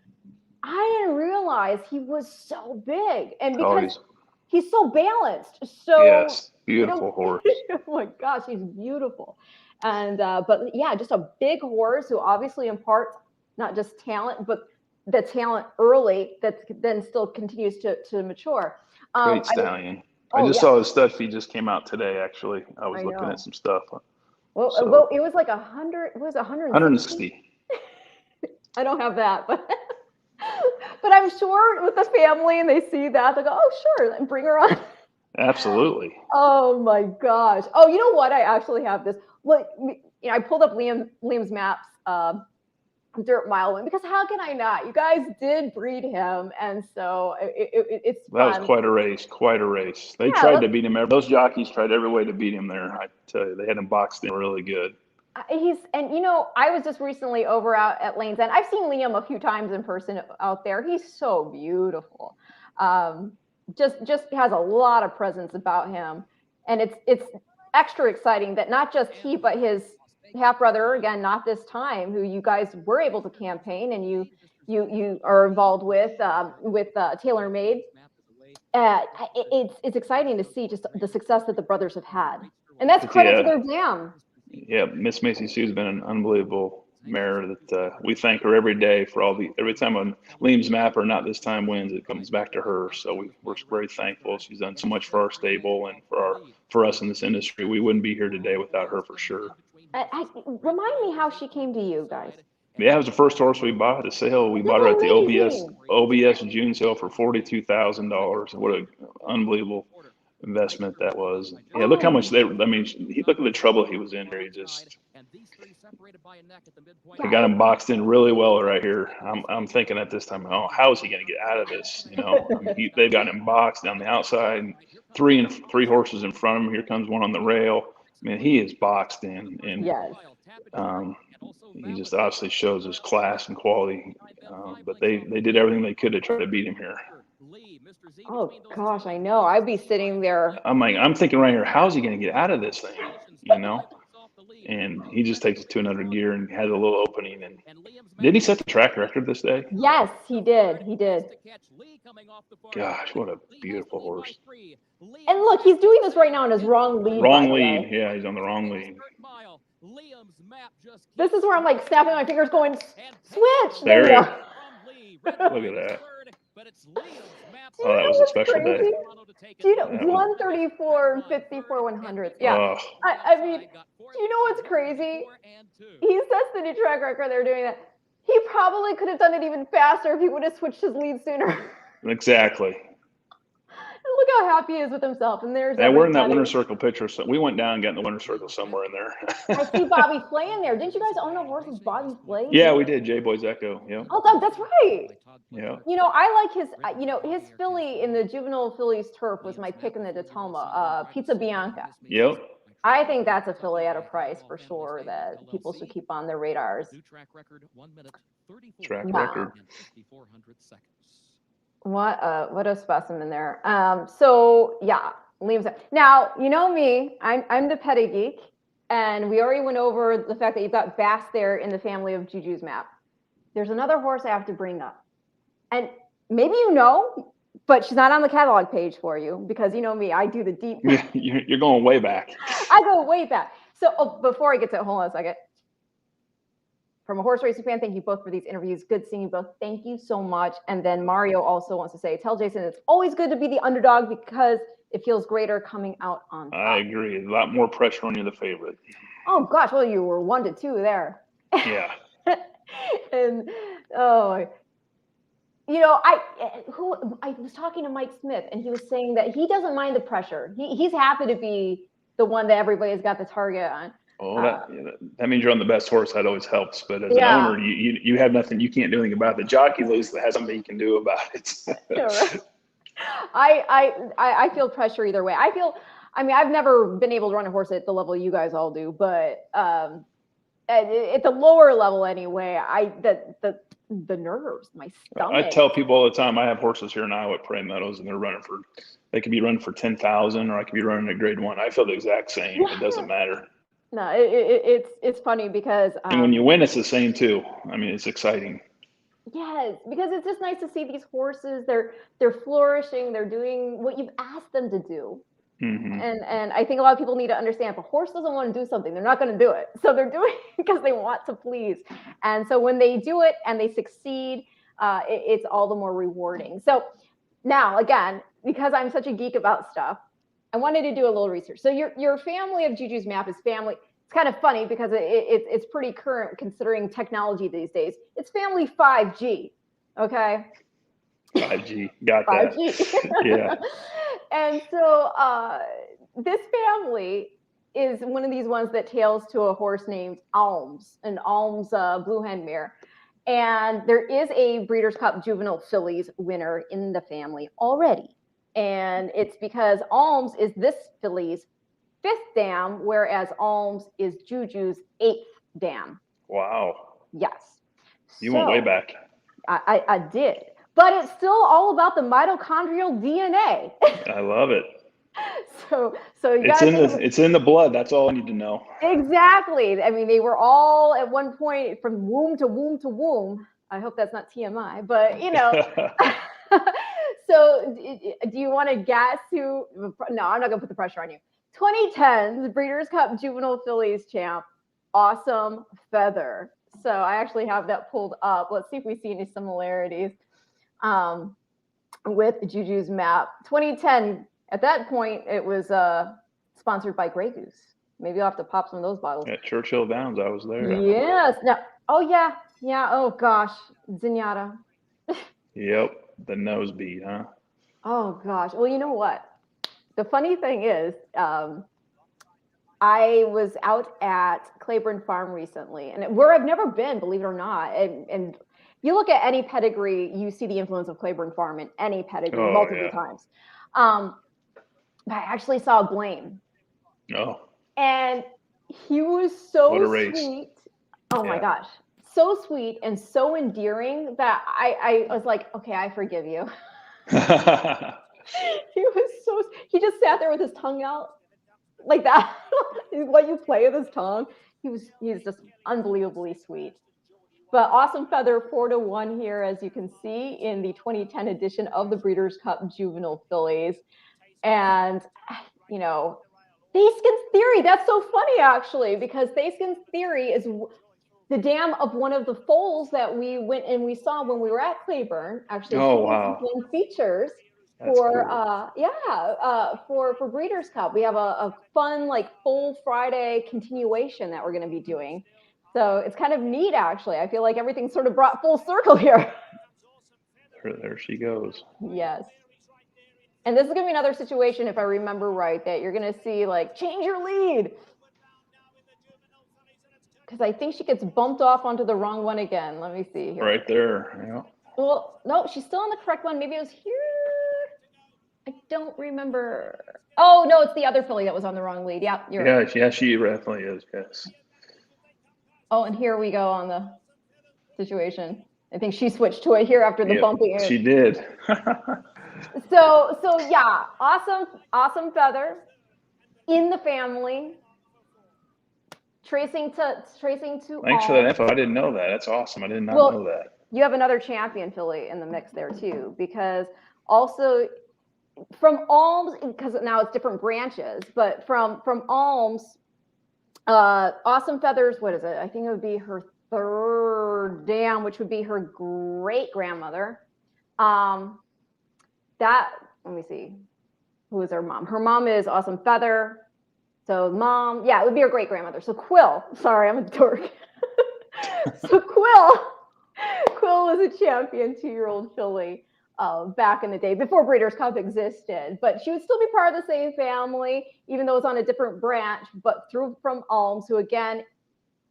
I didn't realize he was so big. And because he's so balanced. So yes, beautiful horse. Oh my gosh, he's beautiful. And but yeah, just a big horse who obviously imparts not just talent, but the talent early that then still continues to mature. Great stallion. I just saw his stud feed just came out today. Actually, I was looking at some stuff. Well, it was like 100. It was 160. I don't have that, but I'm sure with the family and they see that they go, oh sure, and bring her on. Absolutely. Oh my gosh. Oh, you know what? I actually have this. Look, I pulled up Liam's maps. Dirt mile win, because how can I not? You guys did breed him, and so it's fun. That was quite a race. They tried to beat him. Those jockeys tried every way to beat him there. I tell you, they had him boxed in really good. I was just recently over out at Lane's End. I've seen Liam a few times in person out there. He's so beautiful. Just has a lot of presence about him, and it's extra exciting that not just he, but his half brother, again, not this time, who you guys were able to campaign and you are involved with TaylorMade. It's exciting to see just the success that the brothers have had, and that's credit to their dam. Yeah, Miss Macy Sue's been an unbelievable mare that we thank her every day for every time a Liam's mapper, not this time, wins, it comes back to her. So we're very thankful. She's done so much for our stable and for us in this industry. We wouldn't be here today without her for sure. Remind me how she came to you guys. Yeah, it was the first horse we bought at the sale. We bought her at the OBS June sale for $42,000. What an unbelievable investment that was. Yeah, look how much look at the trouble he was in here. They got him boxed in really well right here. I'm thinking at this time, how is he going to get out of this? They've got him boxed down the outside, and three horses in front of him. Here comes one on the rail. Man, he is boxed in, and he just obviously shows his class and quality. But they did everything they could to try to beat him here. Oh gosh, I know. I'd be sitting there. I'm thinking right here, how's he going to get out of this thing? And he just takes it to another gear and has a little opening. And did he set the track record this day? Yes, he did. He did. Gosh, what a beautiful horse. And look, he's doing this right now on his wrong lead. Wrong lead. Yeah, he's on the wrong lead. This is where I'm like snapping my fingers going, switch. There you go. Look at that. Oh, that was a special day. Do you know 134 and 54 100s? Yeah. I mean, do you know what's crazy? He says the new track record they're doing that. He probably could have done it even faster if he would have switched his lead sooner. Exactly. Look how happy he is with himself. And there's we're in that winner's circle picture. So we went down and got in the winner's circle somewhere in there. I see Bobby Flay in there. Didn't you guys own a horse with Bobby Flay? Yeah, we did. J-Boy's Echo. Yeah. Oh, that's right. Yeah. You know, I like his filly in the Juvenile Fillies turf was my pick in the Datoma, Pizza Bianca. Yep. I think that's a filly at a price for sure that people should keep on their radars. Track record. What a specimen there. So yeah, Liam's now, you know me, I'm the petty geek, and we already went over the fact that you've got Bass there in the family of Juju's map. There's another horse I have to bring up. And maybe you know, but she's not on the catalog page for you because you know me, I do the deep. You're going way back. I go way back. So before I get to it, hold on a second. From a horse racing fan, thank you both for these interviews. Good seeing you both. Thank you so much. And then Mario also wants to say, tell Jason it's always good to be the underdog because it feels greater coming out on top. I agree. A lot more pressure on you, the favorite. Oh gosh, well you were 1-2 there. Yeah. And you know, I was talking to Mike Smith, and he was saying that he doesn't mind the pressure. He's happy to be the one that everybody's got the target on. Oh, that means you're on the best horse. That always helps. But as an owner, you have nothing. You can't do anything about it. The jockey at least has something you can do about it. Right. I feel pressure either way. I mean, I've never been able to run a horse at the level you guys all do, but at the lower level anyway, the nerves, my stomach. I tell people all the time, I have horses here in Iowa at Prairie Meadows, and they could be running for 10,000, or I could be running at grade 1. I feel the exact same. Yeah. It doesn't matter. No, it's funny because and when you win, it's the same too. I mean, it's exciting. Yes, because it's just nice to see these horses. They're flourishing. They're doing what you've asked them to do. Mm-hmm. And I think a lot of people need to understand if a horse doesn't want to do something, they're not going to do it. So they're doing it because they want to please. And so when they do it and they succeed, it's all the more rewarding. So now, again, because I'm such a geek about stuff, I wanted to do a little research. So your family of Juju's map is family. It's kind of funny because it's pretty current considering technology these days. It's family 5G. Okay. 5G. Got 5G. That. Yeah. And so this family is one of these ones that tails to a horse named Alms, an Alms Blue Hen mare. And there is a Breeders' Cup Juvenile Fillies winner in the family already. And it's because Alms is this filly's 5th dam, whereas Alms is Juju's 8th dam. Wow. Yes. You went way back. I did. But it's still all about the mitochondrial DNA. I love it. So it's in the blood. That's all I need to know. Exactly. I mean, they were all at one point from womb to womb to womb. I hope that's not TMI, but you know. So do you want to guess who? No, I'm not going to put the pressure on you. 2010's Breeders' Cup Juvenile Fillies champ, Awesome Feather. So I actually have that pulled up. Let's see if we see any similarities with Juju's map. 2010, at that point, it was sponsored by Grey Goose. Maybe I'll have to pop some of those bottles. At Churchill Downs, I was there. Yes. Now, oh, yeah. Yeah. Oh, gosh. Zenyatta. Yep. The nose beat, huh? Oh, gosh. Well, you know what? The funny thing is, I was out at Claiborne Farm recently, and where I've never been, believe it or not. And you look at any pedigree, you see the influence of Claiborne Farm in any pedigree multiple times. But I actually saw Blaine. Oh. And he was so sweet. Oh, my gosh. So sweet and so endearing that I was like, okay, I forgive you. He just sat there with his tongue out like that. Let you play with his tongue. He's just unbelievably sweet. But Awesome Feather 4-1 here, as you can see in the 2010 edition of the Breeders' Cup Juvenile Fillies. And, you know, Thayskin's Theory, that's so funny actually, because Thayskin's Theory is the dam of one of the foals that we went and we saw when we were at Claiborne. Actually, Oh, wow. features That's for cool. for Breeders' Cup. We have a fun like full Friday continuation that we're going to be doing. So it's kind of neat, actually. I feel like everything's sort of brought full circle here. There she goes. Yes. And this is going to be another situation, if I remember right, that you're going to see like change your lead. Because I think she gets bumped off onto the wrong one again. Let me see here. Right there. Yeah. Well, no, she's still on the correct one. Maybe it was here. I don't remember. Oh, no, it's the other filly that was on the wrong lead. Yeah, you're right. Yeah, she definitely is. Yes. Oh, and here we go on the situation. I think she switched to it here after the bumping. She did. So yeah, awesome feather in the family. Tracing to. Thanks for that info. I didn't know that. That's awesome. I did not know that. You have another champion filly in the mix there too, because also from Alms, because now it's different branches, but from Alms, Awesome Feathers. What is it? I think it would be her third dam, which would be her great grandmother. Let me see, who is her mom? Her mom is Awesome Feather. So mom, yeah, it would be her great grandmother. So Quill, sorry, I'm a dork. So Quill was a champion 2-year-old filly back in the day before Breeders' Cup existed, but she would still be part of the same family, even though it's on a different branch, but from Alms, who again,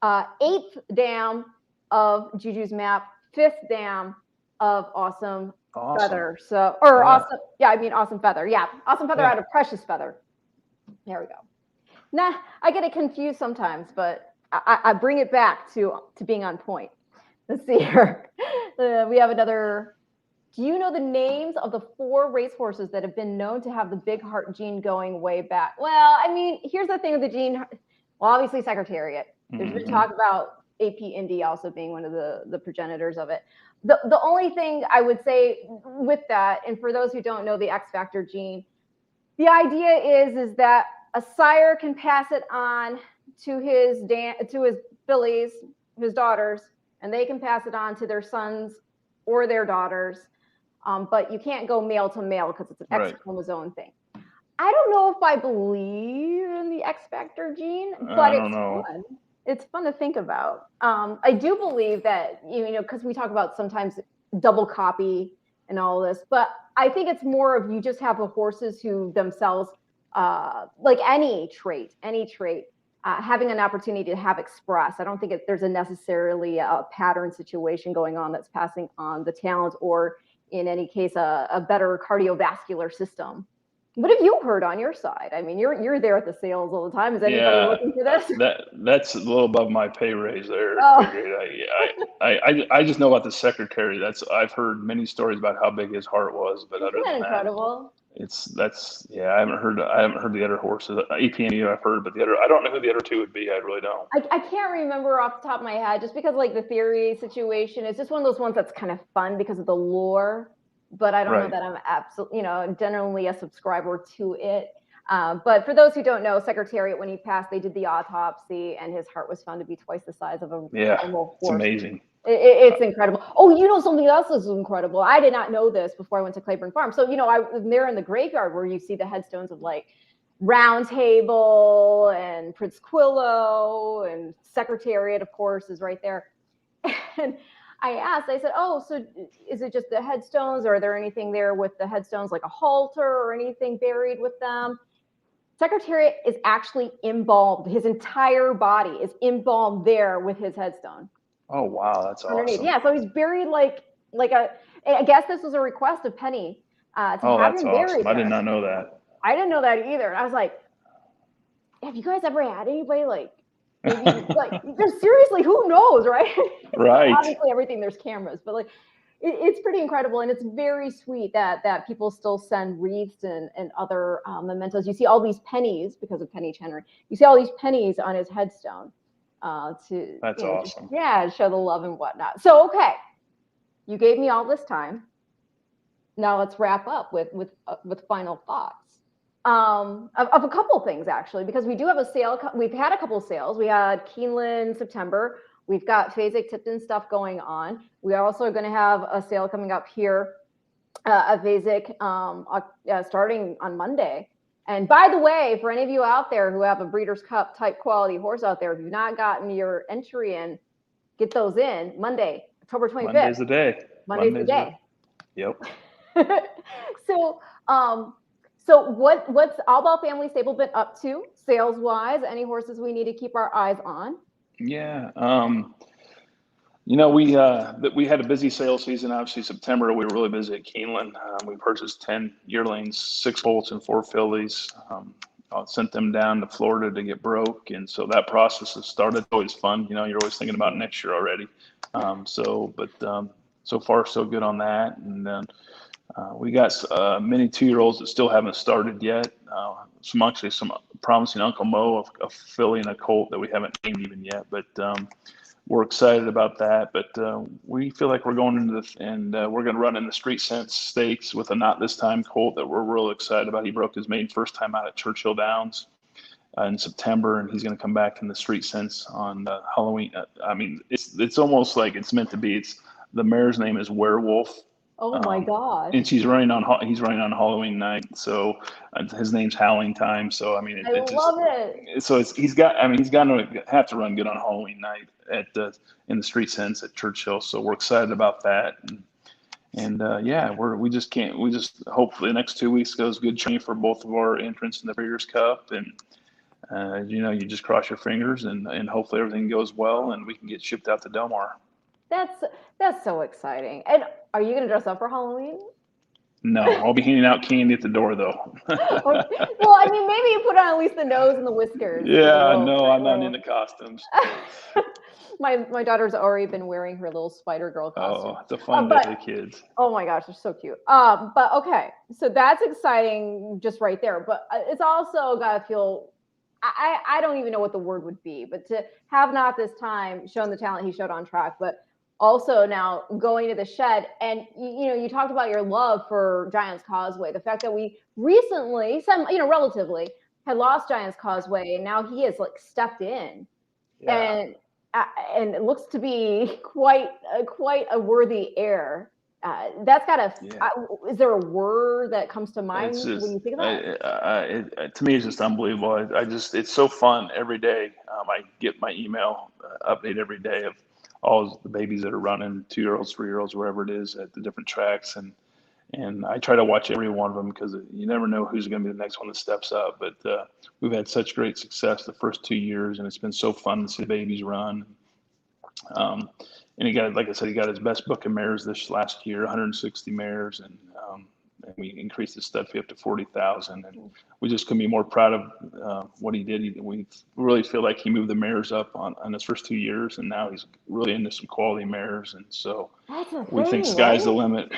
8th dam of Juju's map, 5th dam of Awesome Feather. So, or yeah. Awesome Feather. Yeah, Awesome Feather out of Precious Feather. There we go. Nah, I get it confused sometimes, but I bring it back to being on point. Let's see here. We have another. Do you know the names of the 4 racehorses that have been known to have the big heart gene going way back? Well, I mean, here's the thing with the gene. Well, obviously Secretariat. There's been talk about AP Indy also being one of the progenitors of it. The only thing I would say with that, and for those who don't know the X Factor gene, the idea is that a sire can pass it on to his fillies, his daughters, and they can pass it on to their sons or their daughters. But you can't go male to male because it's an X chromosome thing. I don't know if I believe in the X Factor gene, but it's fun. It's fun to think about. I do believe that, because we talk about sometimes double copy and all this, but I think it's more of you just have the horses who themselves, like any trait, having an opportunity to have express. I don't think there's necessarily a pattern situation going on that's passing on the talent or in any case, a better cardiovascular system. What have you heard on your side? I mean, you're there at the sales all the time. Is anybody looking for this? That's a little above my pay raise there. I just know about the Secretary. I've heard many stories about how big his heart was, but Isn't that incredible? I haven't heard the other horses. APNU I've heard, but I don't know who the other 2 would be. I really don't. I can't remember off the top of my head, just because like the theory situation is just one of those ones that's kind of fun because of the lore. But I don't know that I'm absolutely, generally a subscriber to it. But for those who don't know, Secretariat, when he passed, they did the autopsy, and his heart was found to be twice the size of a normal horse. It's amazing. It's incredible. Oh, something else is incredible. I did not know this before I went to Claiborne Farm. So, I was there in the graveyard where you see the headstones of like Round Table and Prince Quillo, and Secretariat, of course, is right there. And I said, oh, so is it just the headstones, or are there anything there with the headstones, like a halter or anything buried with them? Secretariat is actually embalmed. His entire body is embalmed there with his headstone. Oh, wow. That's awesome. Yeah, so he's buried like I guess this was a request of Penny to have him buried there. I did not know that. I didn't know that either. And I was like, have you guys ever had anybody like, maybe, like, seriously, who knows, right? Right. Obviously, everything, there's cameras, but like, it's pretty incredible. And it's very sweet that people still send wreaths and other mementos. You see all these pennies because of Penny Chenry. You see all these pennies on his headstone. That's awesome. Show the love and whatnot. So, okay, you gave me all this time. Now let's wrap up with final thoughts of a couple things, actually, because we do have a sale. We've had a couple sales. We had Keeneland September. We've got Phasic Tipton stuff going on. We are also going to have a sale coming up here at Phasic starting on Monday. And by the way, for any of you out there who have a Breeders' Cup type quality horse out there, if you've not gotten your entry in, get those in Monday, October 25th. Monday's the day. Monday's the day. Yep. So what's Albaugh Family Stable been up to sales wise? Any horses we need to keep our eyes on? Yeah. We had a busy sales season. Obviously, September we were really busy at Keeneland. We purchased 10 yearlings, 6 colts, and 4 fillies. Sent them down to Florida to get broke, and so that process has started. It's always fun, you're always thinking about next year already. So far so good on that. And then we got many 2-year-olds that still haven't started yet. Some promising Uncle Mo, a filly and a colt that we haven't named even yet, but we're excited about that. But we feel like we're going into we're going to run in the Street Sense Stakes with a Not This Time colt that we're real excited about. He broke his maiden first time out at Churchill Downs in September, and he's going to come back in the Street Sense on Halloween. It's almost like it's meant to be. The mare's name is Werewolf. Oh my God! And he's running on Halloween night, so his name's Howling Time. So I love it. So he's going to have to run good on Halloween night in the Street Sense at Churchill. So we're excited about that, we just hopefully the next 2 weeks goes good training for both of our entrants in the Breeders' Cup, and you just cross your fingers and hopefully everything goes well and we can get shipped out to Del Mar. That's so exciting. And are you going to dress up for Halloween? No, I'll be handing out candy at the door, though. Well, maybe you put on at least the nose and the whiskers. Yeah, no, I'm not into costumes. My daughter's already been wearing her little Spider Girl costume. Oh, it's a fun day for the kids. Oh my gosh, they're so cute. But okay, so that's exciting just right there. But it's also got to feel, I don't even know what the word would be, but to have Not This Time shown the talent he showed on track, but also now going to the shed, and you talked about your love for Giants Causeway, the fact that we recently, relatively, had lost Giants Causeway, and now he has stepped in, and it looks to be quite a worthy heir. That's got is there a word that comes to mind when you think of that? To me, it's just unbelievable. It's so fun every day. I get my email update every day of all the babies that are running, 2-year-olds, 3-year-olds, wherever it is at the different tracks. And I try to watch every one of them because you never know who's going to be the next one that steps up. But we've had such great success the first 2 years, and it's been so fun to see the babies run. And he got, like I said, he got his best book of mares this last year, 160 mares, and we increased the stud fee up to 40,000. And we just couldn't be more proud of what he did. We really feel like he moved the mares up on his first 2 years, and now he's really into some quality mares. And so we think sky's the limit,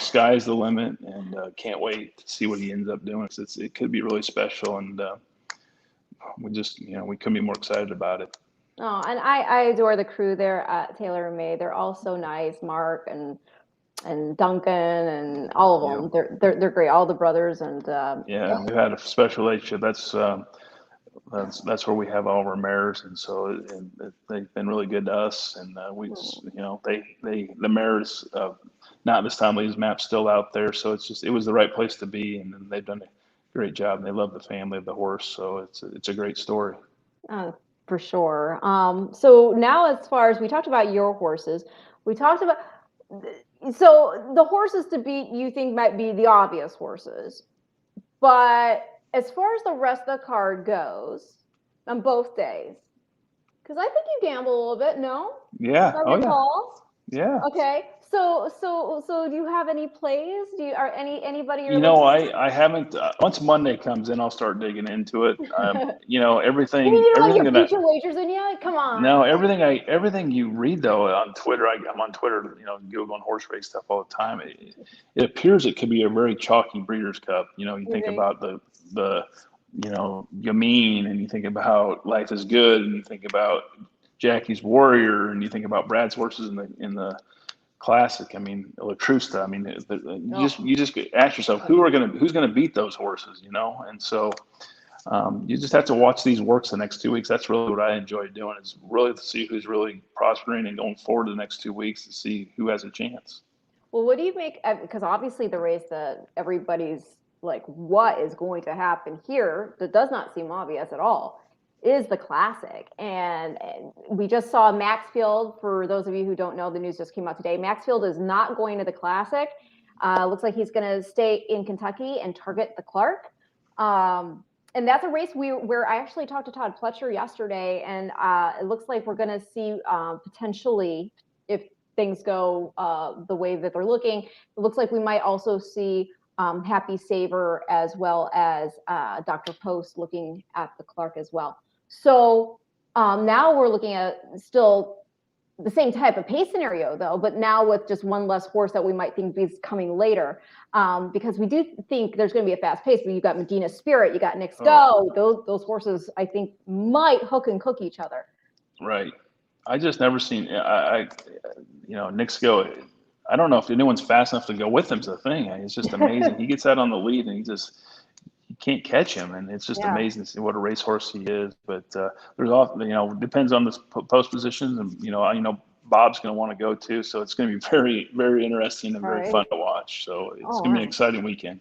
and can't wait to see what he ends up doing. It could be really special, and we just, we couldn't be more excited about it. Oh, and I adore the crew there at Taylor Made. They're all so nice, Mark and Duncan and all of them. They're great, all the brothers. And we've had a special relationship. That's where we have all of our mares, and so they've been really good to us. And the mares, Not This Time leaves map still out there, so it was the right place to be, and they've done a great job. And they love the family of the horse, so it's a great story. For sure. So now, as far as we talked about your horses, we talked about. So the horses to beat, you think, might be the obvious horses. But as far as the rest of the card goes, on both days, because I think you gamble a little bit, no? Yeah. Yeah. Okay. So do you have any plays? Anybody? I haven't. Once Monday comes in, I'll start digging into it. Everything. You didn't put your wagers in yet? Come on. No, everything you read though on Twitter. I'm on Twitter. Googling horse race stuff all the time. It appears it could be a very chalky Breeders' Cup. You think about the Yamin, and you think about Life is Good, and you think about Jackie's Warrior, and you think about Brad's horses in the Classic. Latrusta. You just ask yourself who's going to beat those horses, and so You just have to watch these works the next 2 weeks. That's really what I enjoy doing, is really to see who's really prospering and going forward the next 2 weeks to see who has a chance. Well, what do you make, because obviously the race that everybody's like, what is going to happen here, that does not seem obvious at all, is the Classic. And we just saw Maxfield. For those of you who don't know, the news just came out today. Maxfield is not going to the Classic. Looks like he's going to stay in Kentucky and target the Clark. And that's a race where I actually talked to Todd Pletcher yesterday, and it looks like we're going to see potentially, if things go the way that they're looking, it looks like we might also see Happy Saver as well as Dr. Post looking at the Clark as well. So now we're looking at still the same type of pace scenario, though, but now with just one less horse that we might think is coming later, because we do think there's going to be a fast pace. But you've got Medina Spirit, you got Nick's Go. Those horses, I think, might hook and cook each other. Right. I just never seen Nick's Go. I don't know if anyone's fast enough to go with him's the thing. It's just amazing. He gets out on the lead and you can't catch him, and it's just amazing to see what a racehorse he is. But there's often, depends on the post positions, and Bob's going to want to go too. So it's going to be very, very interesting and very fun to watch. So it's going to be an exciting weekend.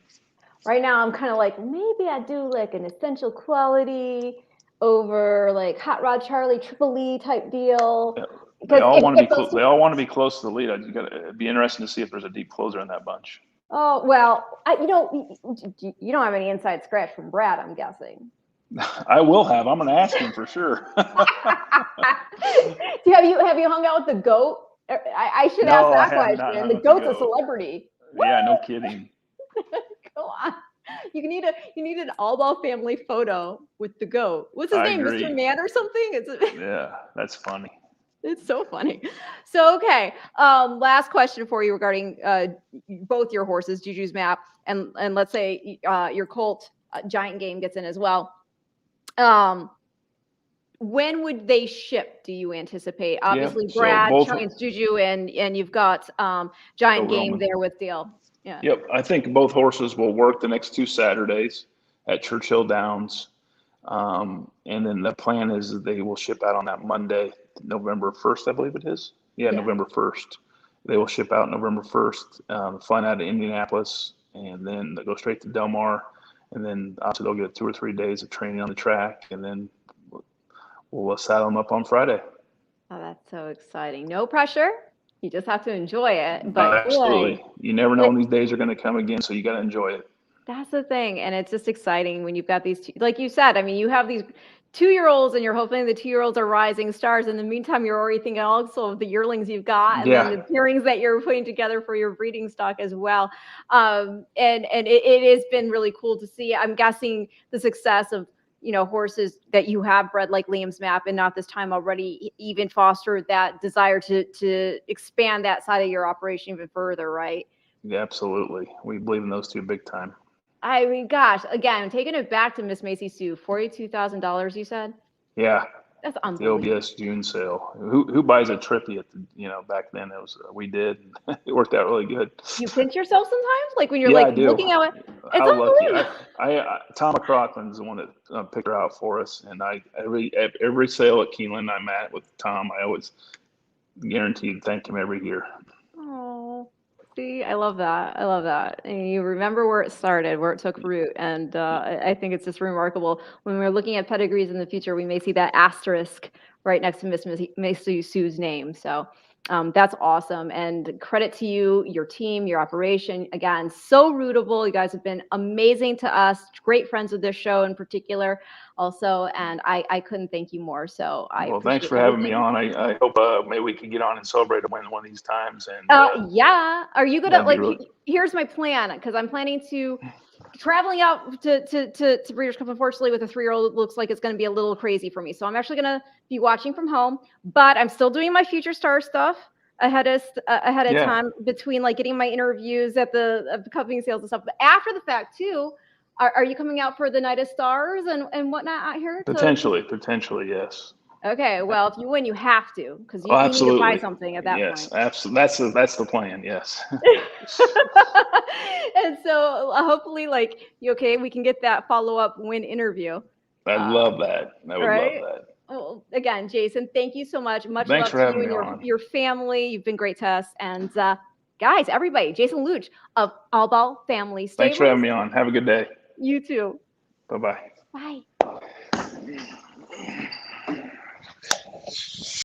Right now, I'm kind of like, maybe I do like an Essential Quality over like Hot Rod Charlie Triple E type deal. Yeah. They all want to be close to the lead. It'd be interesting to see if there's a deep closer in that bunch. Oh, well, you don't have any inside scratch from Brad, I'm guessing. I will have. I'm going to ask him for sure. Have you hung out with the GOAT? I should ask that question. The GOAT's a celebrity. Yeah, no kidding. Go on. You need an Albaugh family photo with the GOAT. What's his name? Agree. Mr. Man or something? Yeah, that's funny. It's so funny. So, okay. Last question for you regarding both your horses, Juju's Map, and let's say your Colt Giant Game gets in as well. When would they ship, do you anticipate? Obviously, Brad, Giants, Juju, and you've got Giant Game there with Dale. Yeah. Yep. I think both horses will work the next 2 Saturdays at Churchill Downs. And then the plan is that they will ship out on that Monday, November 1st, I believe it is. Yeah. November 1st. They will ship out November 1st, flying out of Indianapolis, and then they go straight to Del Mar. And then obviously they'll get 2 or 3 days of training on the track, and then we'll saddle them up on Friday. Oh, that's so exciting. No pressure. You just have to enjoy it. But absolutely. You never know when these days are going to come again, so you got to enjoy it. That's the thing. And it's just exciting when you've got these, like you said, I mean, you have these 2-year-olds and you're hoping the 2-year-olds are rising stars. In the meantime, you're already thinking also of the yearlings you've got, and then the pairings that you're putting together for your breeding stock as well. And it has been really cool to see. I'm guessing the success of, horses that you have bred like Liam's Map, and not this time already, even fostered that desire to expand that side of your operation even further, right? Yeah, absolutely. We believe in those two big time. I mean, gosh, again, taking it back to Miss Macy Sue, $42,000, you said? Yeah. That's unbelievable. The OBS June sale. Who buys a trippy at the, back then it was, we did. It worked out really good. You pinch yourself sometimes? Like when you're looking at it? It's unbelievable. Tom McCraughlin's the one that picked her out for us. And every sale at Keeneland I'm at with Tom, I always guaranteed thank him every year. Oh, see, I love that. And you remember where it started, where it took root. And I think it's just remarkable. When we're looking at pedigrees in the future, we may see that asterisk right next to Miss Macy Sue's name. So that's awesome. And credit to you, your team, your operation. Again, so rootable. You guys have been amazing to us. Great friends with this show in particular also. And I couldn't thank you more. So thanks for having me on. I hope maybe we can get on and celebrate a win one of these times. And yeah. Are you going to here's my plan, because I'm planning to traveling out to Breeders' Cup, unfortunately, with a 3-year-old, looks like it's going to be a little crazy for me. So I'm actually going to be watching from home, but I'm still doing my Future Star stuff ahead of time, between getting my interviews at the company sales and stuff. But after the fact too, are you coming out for the Night of Stars and whatnot out here? Potentially, yes. Okay, well, if you win, you have to, because you need to buy something at that point. Yes, absolutely. That's the plan. Yes. And so hopefully, we can get that follow-up win interview I love that. I would love that. Well, again, Jason, thank you so much. Much Thanks love for to having you me and on. your family. You've been great to us. And guys, everybody, Jason Loutsch of Albaugh Family Stables. Thanks for having me on. Have a good day. You too. Bye-bye. Bye.